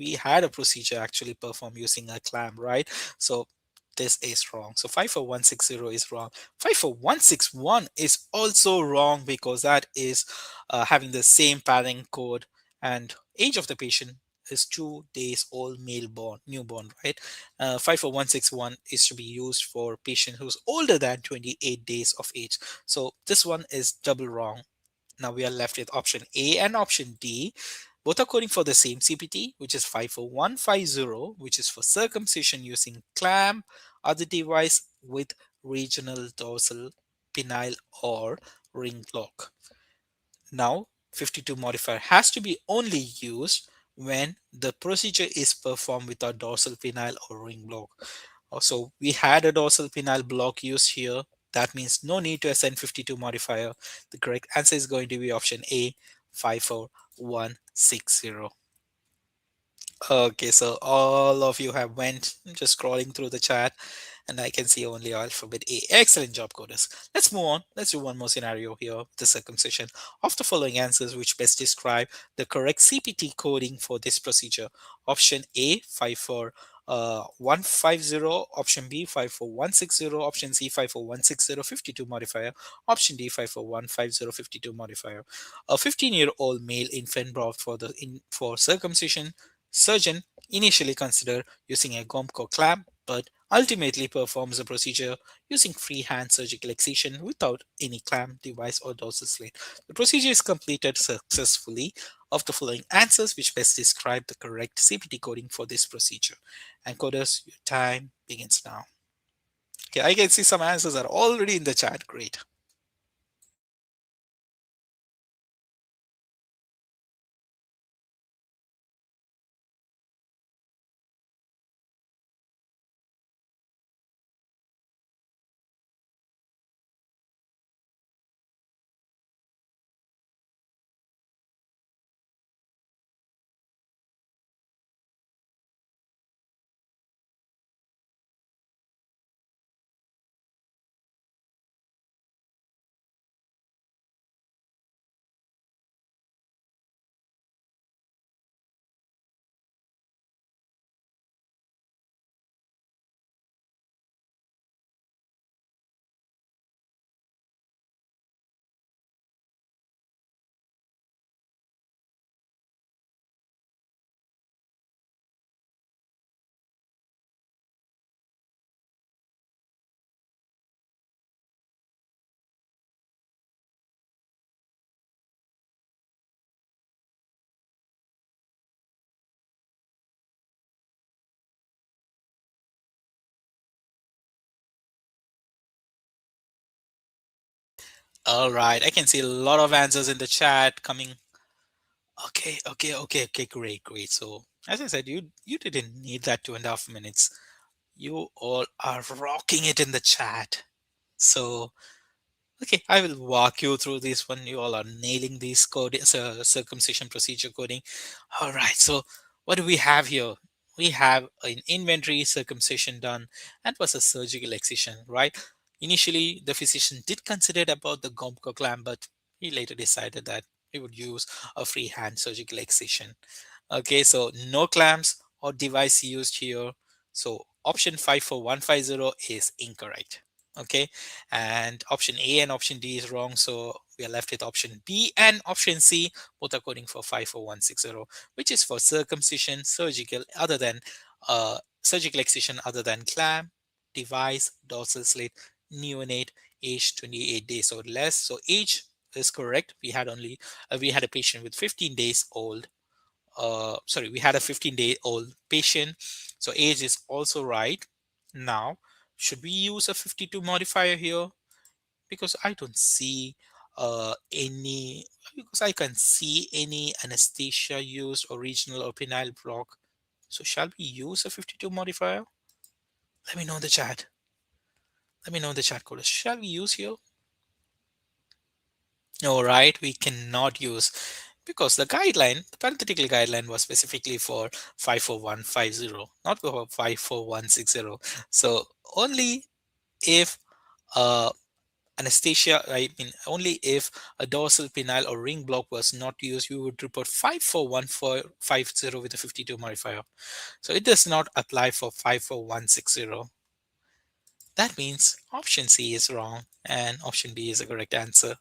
actually performed using a clamp, right? So this is wrong. So 54160 is wrong. 54161 is also wrong because that is having the same padding code, and age of the patient is 2 days old, male born newborn, right? 54161 is to be used for patient who's older than 28 days of age. So this one is double wrong. Now we are left with option A and option D. Both are coding for the same CPT, which is 54150, which is for circumcision using clamp, other device with regional dorsal penile or ring block. Now, 52 modifier has to be only used when the procedure is performed without dorsal penile or ring block. Also, we had a dorsal penile block used here. That means no need to assign 52 modifier. The correct answer is going to be option A, 54160. Okay, so all of you have went just scrolling through the chat, and I can see only alphabet A. Excellent job, coders. Let's move on. Let's do one more scenario here, the circumcision. Of the following answers, which best describe the correct CPT coding for this procedure? Option A, 54150, option B, 54160, option C, 54160, 52 modifier, option D, 54150, 52 modifier. A 15-year-old male infant brought for circumcision. Surgeon initially considered using a Gomco clamp, but ultimately performs the procedure using freehand surgical excision without any clamp, device, or dorsal slit. The procedure is completed successfully. Of the following answers, which best describe the correct CPT coding for this procedure? And coders, your time begins now. Okay, I can see some answers are already in the chat. Great. All right. I can see a lot of answers in the chat coming. Okay. Great, great. So, as I said, you didn't need that 2.5 minutes. You all are rocking it in the chat. So, okay, I will walk you through this one. You all are nailing these circumcision procedure coding. All right, so what do we have here? We have an inventory circumcision done and was a surgical excision, right? Initially, the physician did consider about the Gomco clamp, but he later decided that he would use a freehand surgical excision. Okay, so no clamps or device used here. So option 54150 is incorrect. Okay, and option A and option D is wrong. So we are left with option B and option C, both are coding for 54160, which is for circumcision, surgical excision other than clamp, device, dorsal slit, neonate, age 28 days or less. So age is correct. We had a patient with 15 days old, we had a 15-day-old patient. So age is also right. Now, should we use a 52 modifier here? Because I don't see any, because I can see any anesthesia used or regional or penile block. So shall we use a 52 modifier? Let me know in the chat. Let me know in the chat code. Shall we use here? All right, we cannot use because the parenthetical guideline was specifically for 54150, not for 54160. So only if uh, only if a dorsal penile or ring block was not used, we would report 54150 with a 52 modifier. So it does not apply for 54160. That means option C is wrong and option B is the correct answer.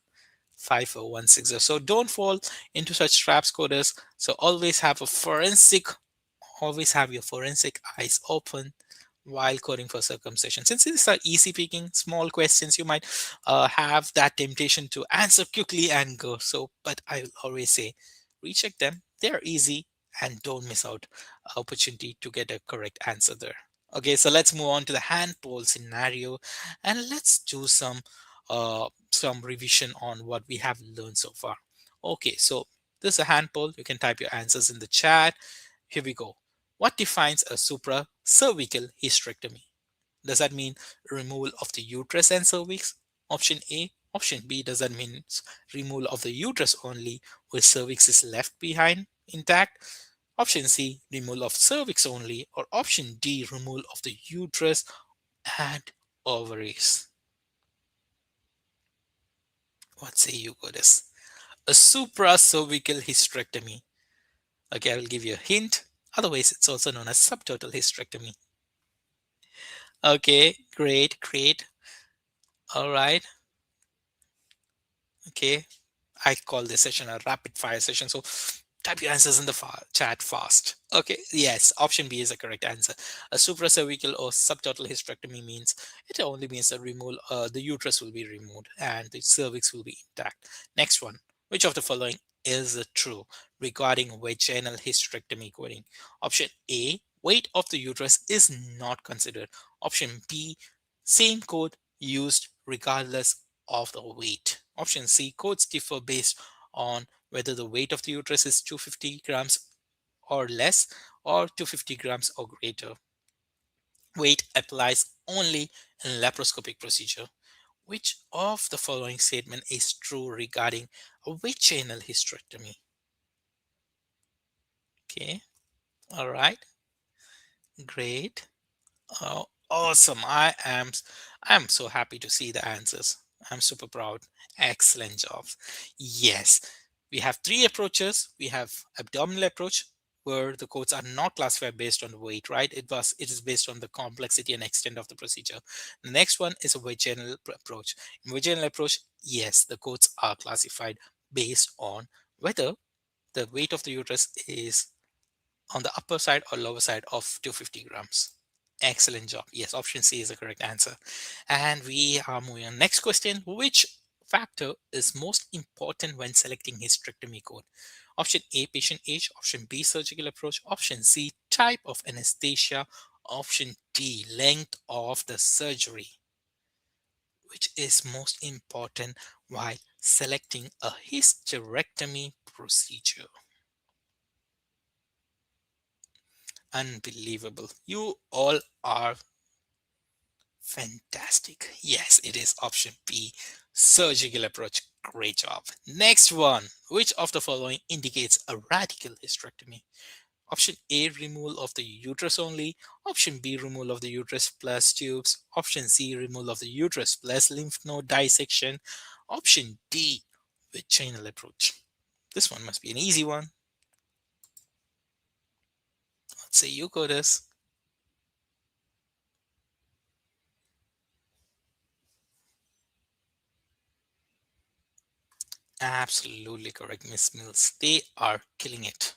54160. So don't fall into such traps, coders. So always have your forensic eyes open while coding for circumcision. Since these are easy picking, small questions, you might have that temptation to answer quickly and go. So, but I will always say, recheck them. They're easy and don't miss out opportunity to get a correct answer there. Okay, so let's move on to the hand pole scenario and let's do some revision on what we have learned so far. Okay, so this is a hand poll. You can type your answers in the chat. Here we go. What defines a supracervical hysterectomy? Does that mean removal of the uterus and cervix? Option A. Option B, does that mean removal of the uterus only, where cervix is left behind intact? Option C, removal of cervix only, or option D, removal of the uterus and ovaries. What say you, goddess? A supracervical hysterectomy. Okay, I will give you a hint. Otherwise, it's also known as subtotal hysterectomy. Okay, great. All right. Okay, I call this session a rapid fire session. So type your answers in the chat fast. Okay, yes, option B is the correct answer. A supracervical or subtotal hysterectomy means it only means that the uterus will be removed and the cervix will be intact. Next one, which of the following is true regarding vaginal hysterectomy coding? Option A, weight of the uterus is not considered. Option B, same code used regardless of the weight. Option C, codes differ based on whether the weight of the uterus is 250 grams or less or 250 grams or greater. Weight applies only in laparoscopic procedure. Which of the following statement is true regarding a vaginal hysterectomy? Okay, all right, great. Oh, awesome. I am so happy to see the answers. I'm super proud. Excellent job. Yes. We have three approaches. We have abdominal approach where the codes are not classified based on weight, right? It is based on the complexity and extent of the procedure. The next one is a vaginal approach. In vaginal approach, yes, the codes are classified based on whether the weight of the uterus is on the upper side or lower side of 250 grams. Excellent job. Yes, option C is the correct answer. And we are moving on. Next question. Which factor is most important when selecting hysterectomy code? Option A, patient age. Option B, surgical approach. Option C, type of anesthesia. Option D, length of the surgery. Which is most important while selecting a hysterectomy procedure. Unbelievable. You all are fantastic. Yes, it is option B, surgical approach. Great job. Next one. Which of the following indicates a radical hysterectomy? Option A, removal of the uterus only. Option B, removal of the uterus plus tubes. Option C, removal of the uterus plus lymph node dissection. Option D, vaginal approach. This one must be an easy one. Let's say you, Codus. Absolutely correct, Miss Mills. They are killing it.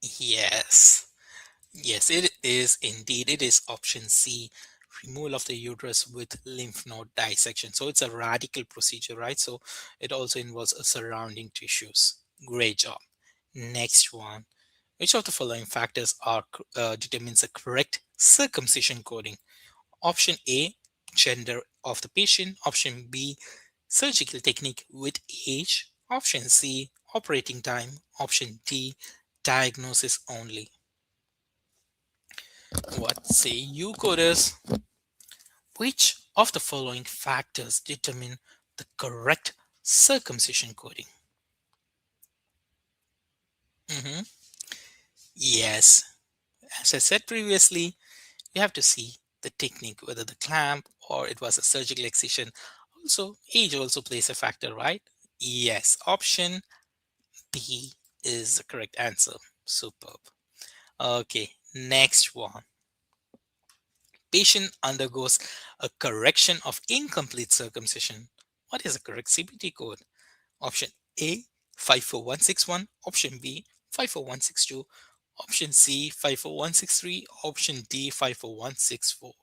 Yes. Yes, it is indeed. It is option C, removal of the uterus with lymph node dissection. So it's a radical procedure, right? So it also involves surrounding tissues. Great job. Next one. Which of the following factors are determines the correct circumcision coding? Option A, gender of the patient. Option B, surgical technique with age. Option C, operating time. Option D, diagnosis only. What say you, coders? Which of the following factors determine the correct circumcision coding? Mhm. Yes, as I said previously, you have to see the technique, whether the clamp or it was a surgical excision. Also, age also plays a factor, right? Yes, option B is the correct answer. Superb. Okay, next one. Patient undergoes a correction of incomplete circumcision. What is the correct CPT code? Option A 54161, option B 54162, option C 54163, option D 54164.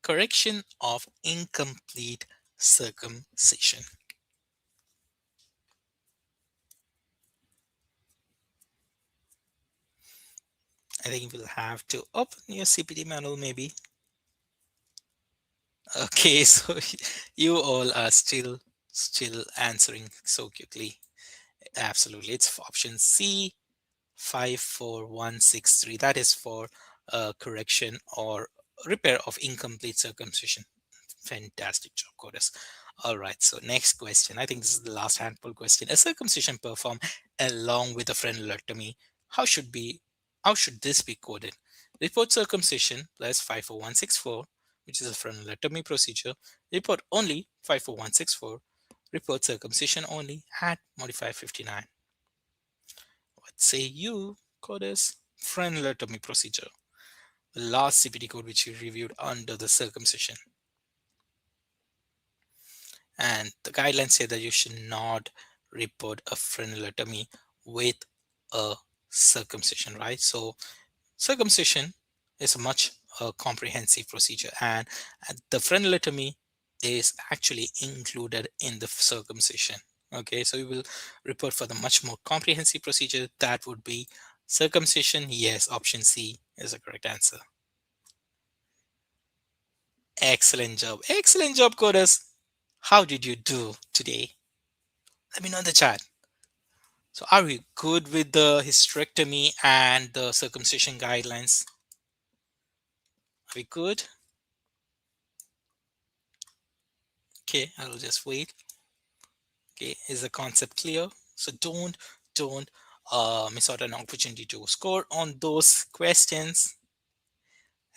Correction of incomplete circumcision. I think we'll have to open your CPT manual maybe. Okay, so you all are still answering so quickly. Absolutely. It's option C 54163. That is for correction or repair of incomplete circumcision. Fantastic job, Codus. All right, so next question. I think this is the last handful question. A circumcision performed along with a frenulectomy. How should be how should this be coded? Report circumcision plus 54164, which is a frenulectomy procedure. Report only 54164. Report circumcision only at modifier 59. What say you, Codus? Frenulectomy procedure. The last CPT code which we reviewed under the circumcision. And the guidelines say that you should not report a frenulectomy with a circumcision, right? So circumcision is a much comprehensive procedure, and the frenulectomy is actually included in the circumcision. Okay, so we will report for the much more comprehensive procedure. That would be circumcision. Yes, option C is the correct answer. Excellent job. Excellent job, coders. How did you do today? Let me know in the chat. So are we good with the hysterectomy and the circumcision guidelines? Are we good? Okay, I'll just wait. Okay, is the concept clear? So don't miss out an opportunity to score on those questions.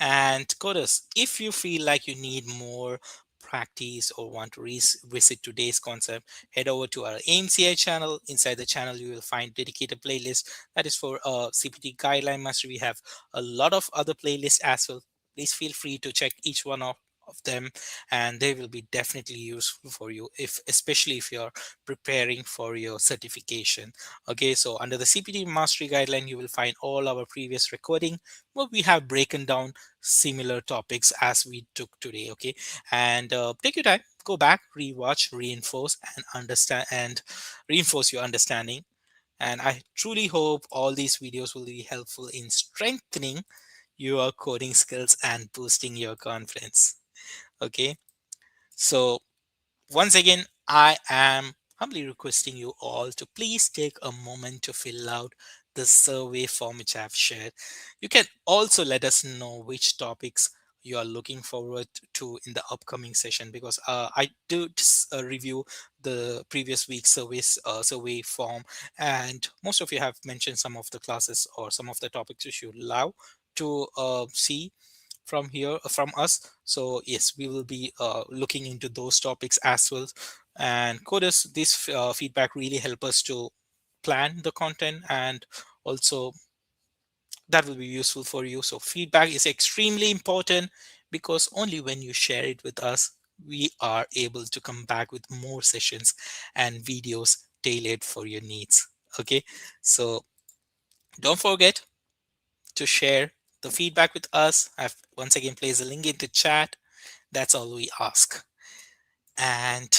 And coders, if you feel like you need more practice or want to revisit today's concept, head over to our AMCI channel. Inside the channel, you will find dedicated playlist that is for CPT guideline mastery. We have a lot of other playlists as well. Please feel free to check each one of them, and they will be definitely useful for you, if especially if you're preparing for your certification. Okay, so under the CPT mastery guideline, you will find all our previous recording where we have broken down similar topics as we took today. Okay, and take your time, go back, rewatch, reinforce and understand and reinforce your understanding. And I truly hope all these videos will be helpful in strengthening your coding skills and boosting your confidence. Okay, so once again, I am humbly requesting you all to please take a moment to fill out the survey form which I've shared. You can also let us know which topics you are looking forward to in the upcoming session, because I did review the previous week's survey form, and most of you have mentioned some of the classes or some of the topics which you love to see from us. So yes, we will be looking into those topics as well. And coders, this feedback really help us to plan the content, and also that will be useful for you. So feedback is extremely important, because only when you share it with us, we are able to come back with more sessions and videos tailored for your needs. Okay, so don't forget to share the feedback with us. I've once again placed a link in the chat. That's all we ask. And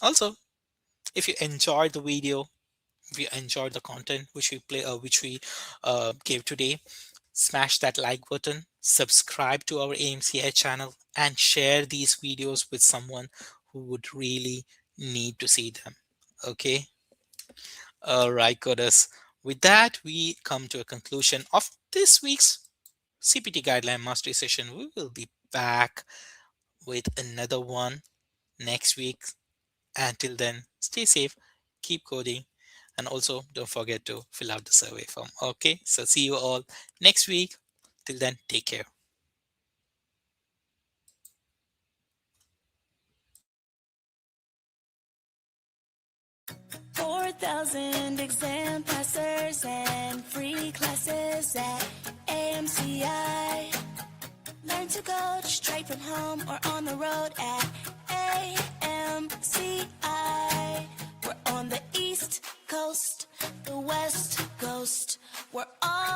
also, if you enjoyed the video, if you enjoyed the content which we gave today, smash that like button, subscribe to our AMCI channel, and share these videos with someone who would really need to see them. Okay. All right, coders. With that, we come to a conclusion of this week's CPT Guideline Mastery session. We will be back with another one next week. Until then, stay safe, keep coding, and also don't forget to fill out the survey form. Okay, so see you all next week. Till then, take care. 4,000 exam passers and free classes at AMCI. Learn to code straight from home or on the road at AMCI. We're on the East Coast, the West Coast. We're on